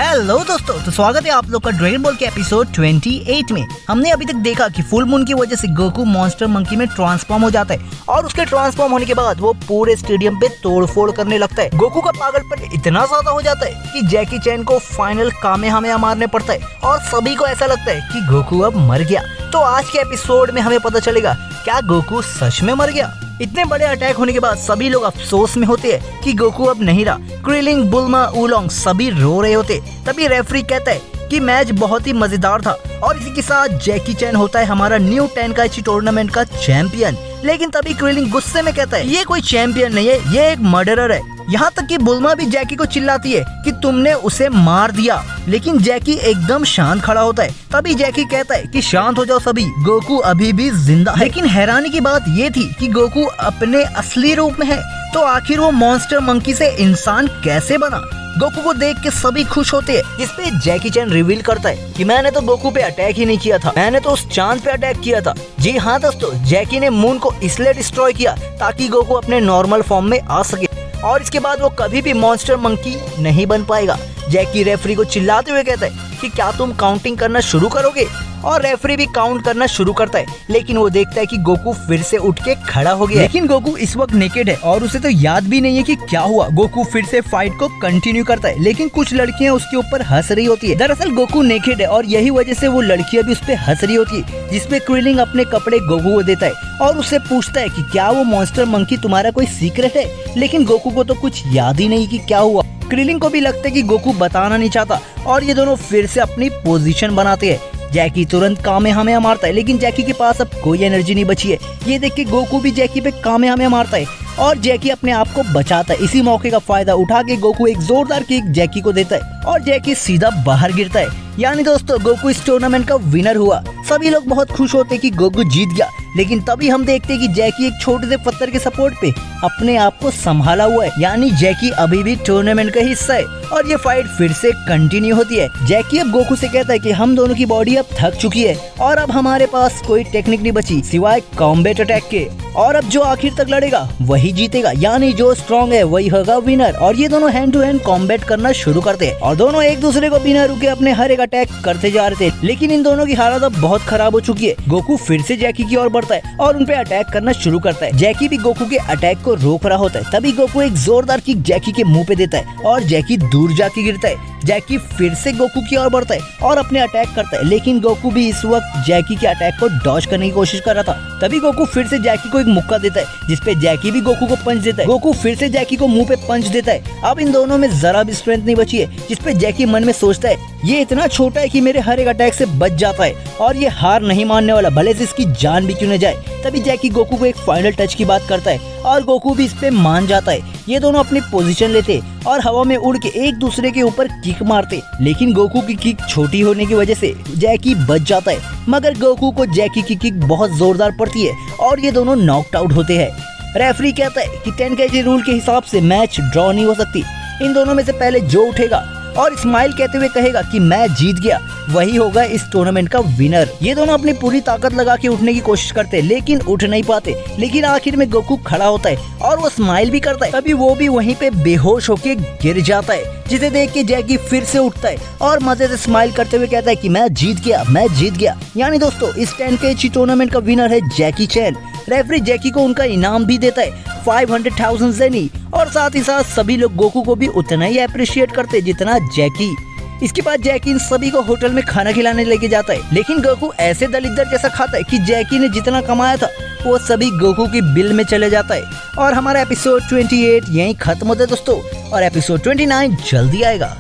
Hello दोस्तों, तो स्वागत है आप लोग का ड्रैगन बॉल के एपिसोड 28 में। हमने अभी तक देखा कि फुल मून की वजह से गोकू मॉन्स्टर मंकी में ट्रांसफॉर्म हो जाता है और उसके ट्रांसफॉर्म होने के बाद वो पूरे स्टेडियम पे तोड़फोड़ करने लगता है। गोकू का पागलपन इतना ज्यादा हो जाता है कि जैकी चैन को फाइनल कामेहामेहा मारने पड़ता है और सभी को ऐसा लगता है कि गोकू अब मर गया। तो आज के एपिसोड में हमें पता चलेगा क्या गोकू सच में मर गया। इतने बड़े अटैक होने के बाद सभी लोग अफसोस में होते हैं कि गोकू अब नहीं रहा। क्रिलिंग, बुल्मा, उलोंग सभी रो रहे होते। तभी रेफरी कहता है कि मैच बहुत ही मजेदार था और इसी के साथ जैकी चैन होता है हमारा न्यू टेनकाइची टूर्नामेंट का चैंपियन। लेकिन तभी क्रिलिंग गुस्से में कहता है ये कोई चैंपियन नहीं है, ये एक मर्डरर है। यहाँ तक कि बुल्मा भी जैकी को चिल्लाती है कि तुमने उसे मार दिया, लेकिन जैकी एकदम शांत खड़ा होता है। तभी जैकी कहता है कि शांत हो जाओ सभी, गोकू अभी भी जिंदा है। लेकिन हैरानी की बात ये थी कि गोकू अपने असली रूप में है, तो आखिर वो मॉन्स्टर मंकी से इंसान कैसे बना। गोकू को देख के सभी खुश होते हैं, जिसपे जैकी चैन रिवील करता है कि मैंने तो गोकू पे अटैक ही नहीं किया था, मैंने तो उस चांद पे अटैक किया था। जी हाँ दोस्तों, जैकी ने मून को इसलिए डिस्ट्रॉय किया ताकि गोकू अपने नॉर्मल फॉर्म में आ सके और इसके बाद वो कभी भी मॉन्स्टर मंकी नहीं बन पाएगा। जैकी रेफरी को चिल्लाते हुए कहता है कि क्या तुम काउंटिंग करना शुरू करोगे, और रेफरी भी काउंट करना शुरू करता है। लेकिन वो देखता है कि गोकू फिर से उठ के खड़ा हो गया। लेकिन गोकू इस वक्त नेकेड है और उसे तो याद भी नहीं है कि क्या हुआ। गोकू फिर से फाइट को कंटिन्यू करता है, लेकिन कुछ लड़कियां उसके ऊपर हंस रही होती है। दरअसल गोकू नेकेड है और यही वजह से वो लड़कियां भी उस पे हंस रही होती है, जिसपे क्रिलिंग अपने कपड़े गोकू को देता है और उससे पूछता है कि क्या वो मॉन्स्टर मंकी तुम्हारा कोई सीक्रेट है। लेकिन गोकू को तो कुछ याद ही नहीं कि क्या हुआ। क्रिलिंग को भी लगता है कि गोकू बताना नहीं चाहता और ये दोनों फिर से अपनी पोजीशन बनाते हैं। जैकी तुरंत कामेहामेहा मारता है, लेकिन जैकी के पास अब कोई एनर्जी नहीं बची है। ये देख के गोकू भी जैकी पे कामेहामेहा मारता है और जैकी अपने आप को बचाता है। इसी मौके का फायदा उठा के गोकू एक जोरदार किक जैकी को देता है और जैकी सीधा बाहर गिरता है। यानी दोस्तों, गोकू इस टूर्नामेंट का विनर हुआ। सभी लोग बहुत खुश होते कि गोकू जीत गया, लेकिन तभी हम देखते कि जैकी एक छोटे से पत्थर के सपोर्ट पे अपने आप को संभाला हुआ है। यानी जैकी अभी भी टूर्नामेंट का हिस्सा है और ये फाइट फिर से कंटिन्यू होती है। जैकी अब गोकू से कहता है कि हम दोनों की बॉडी अब थक चुकी है और अब हमारे पास कोई टेक्निक नहीं बची सिवाय कॉम्बैट अटैक के, और अब जो आखिर तक लड़ेगा वही जीतेगा। यानी जो स्ट्रॉन्ग है वही होगा विनर। और ये दोनों हैंड टू हैंड कॉम्बैट करना शुरू करते हैं और दोनों एक दूसरे को बिना रुके अपने हर एक अटैक करते जा रहे थे। लेकिन इन दोनों की हालत अब बहुत खराब हो चुकी है। गोकू फिर से जैकी की ओर बढ़ता है और उन पे अटैक करना शुरू करता है। जैकी भी गोकू के अटैक को रोक रहा होता है। तभी गोकू एक जोरदार किक जैकी के मुंह पे देता है और जैकी दूर जाके गिरता है। जैकी फिर से गोकू की ओर बढ़ता है और अपने अटैक करता है, लेकिन गोकू भी इस वक्त जैकी के अटैक को डॉज करने की कोशिश कर रहा था। तभी गोकू फिर से जैकी को एक मुक्का देता है, जिसपे जैकी भी गोकू को पंच देता है। गोकू फिर से जैकी को मुंह पे पंच देता है। अब इन दोनों में जरा भी स्ट्रेंथ नहीं बची है, जिसपे जैकी मन में सोचता है ये इतना छोटा है कि मेरे हर एक अटैक से बच जाता है और ये हार नहीं मानने वाला, भले से इसकी जान भी क्यों न जाए। तभी जैकी गोकू को एक फाइनल टच की बात करता है और गोकू भी इस पे मान जाता है। ये दोनों अपनी पोजीशन लेते और हवा में उड़ के एक दूसरे के ऊपर किक मारते, लेकिन गोकू की किक छोटी होने की वजह से जैकी बच जाता है, मगर गोकू को जैकी की किक बहुत जोरदार पड़ती है और ये दोनों नॉकड आउट होते हैं। रेफरी कहता है कि 10 kg रूल के हिसाब से मैच ड्रॉ नहीं हो सकती। इन दोनों में से पहले जो उठेगा और स्माइल कहते हुए कहेगा कि मैं जीत गया, वही होगा इस टूर्नामेंट का विनर। ये दोनों अपनी पूरी ताकत लगा के उठने की कोशिश करते हैं, लेकिन उठ नहीं पाते। लेकिन आखिर में गोकू खड़ा होता है और वो स्माइल भी करता है। तभी वो भी वहीं पे बेहोश होके गिर जाता है, जिसे देख के जैकी फिर से उठता है और मजे से स्माइल करते हुए कहता है कि मैं जीत गया, मैं जीत गया। यानी दोस्तों, इस 10 kg टूर्नामेंट का विनर है जैकी चैन। रेफरी जैकी को उनका इनाम भी देता है 500,000 ज़ेनी, और साथ ही साथ सभी लोग गोकू को भी उतना ही अप्रिशिएट करते जितना जैकी। इसके बाद जैकी इन सभी को होटल में खाना खिलाने लेके जाता है, लेकिन गोकू ऐसे दलिद्दर जैसा खाता है कि जैकी ने जितना कमाया था वो सभी गोकू की बिल में चले जाता है। और हमारा एपिसोड 28 यहीं खत्म होता है दोस्तों, और एपिसोड 29 जल्दी आएगा।